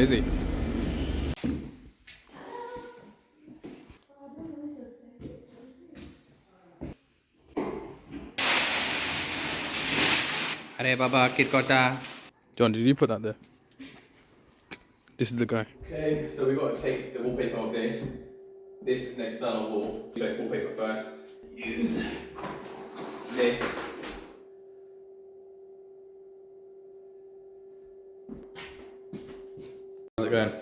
busy. Arey Baba, kid kota. John, did you put that there? This is the guy. Okay, so we've got to take the wallpaper off this. This is an external wall. Take wallpaper first. Use this. How's it going?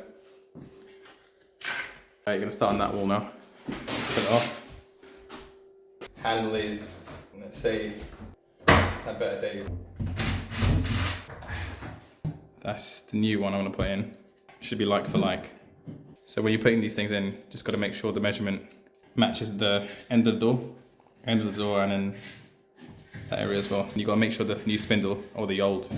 Right, you're gonna start on that wall now. Put it off. Handle is, let's say, had better days. That's the new one I want to put in. Should be like for like. So when you're putting these things in, just got to make sure the measurement matches the end of the door, and then that area as well. And you got to make sure the new spindle or the old,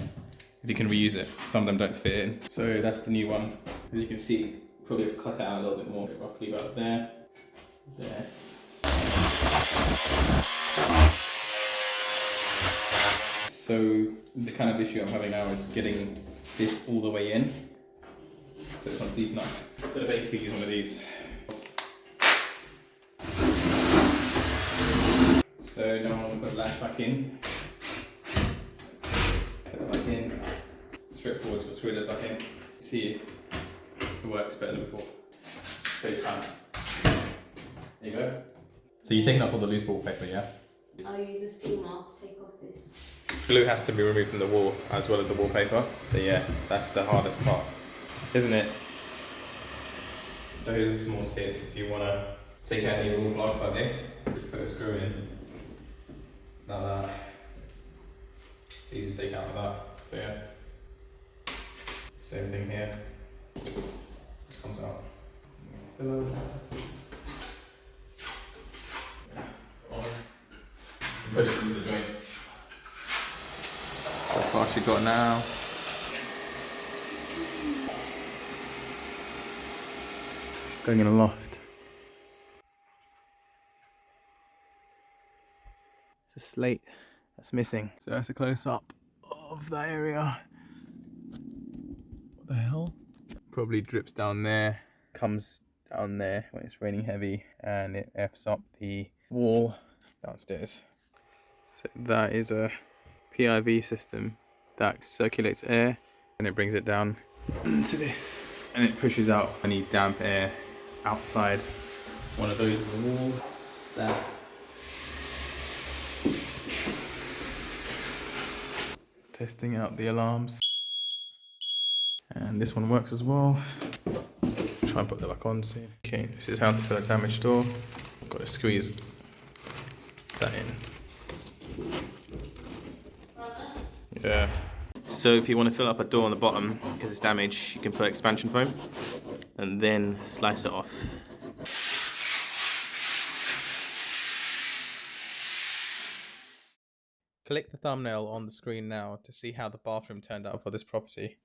if you can reuse it. Some of them don't fit in. So that's the new one. As you can see, you probably have to cut it out a little bit more, roughly about there, there. So the kind of issue I'm having now is getting this all the way in. So it's not deep enough. I'm going to basically use one of these. So now I'm going to put the latch back in. Put it back in. Straightforward, to screw this back in. See, it works better than before. Saves time. There you go. So you're taking off all the loose wallpaper, yeah? I'll use a steel mask to take off this. Glue has to be removed from the wall as well as the wallpaper. So yeah, that's the hardest part, isn't it? So here's a small tip. If you want to take out any wall blocks like this, just put a screw in. Like that. It's easy to take out like that. So yeah. Same thing here. It comes out. Push it into the joint. So far she got now. Going in a loft. It's a slate that's missing. So that's a close up of that area. What the hell? Probably drips down there, comes down there when it's raining heavy, and it F's up the wall downstairs. So that is a PIV system that circulates air and it brings it down to this, and it pushes out any damp air outside one of those in the wall. There. Testing out the alarms, and this one works as well. Try and put that back on soon. Okay, this is how to fill a damaged door. Got to squeeze that in. Yeah. So if you want to fill up a door on the bottom because it's damaged, you can put expansion foam and then slice it off. Click the thumbnail on the screen now to see how the bathroom turned out for this property.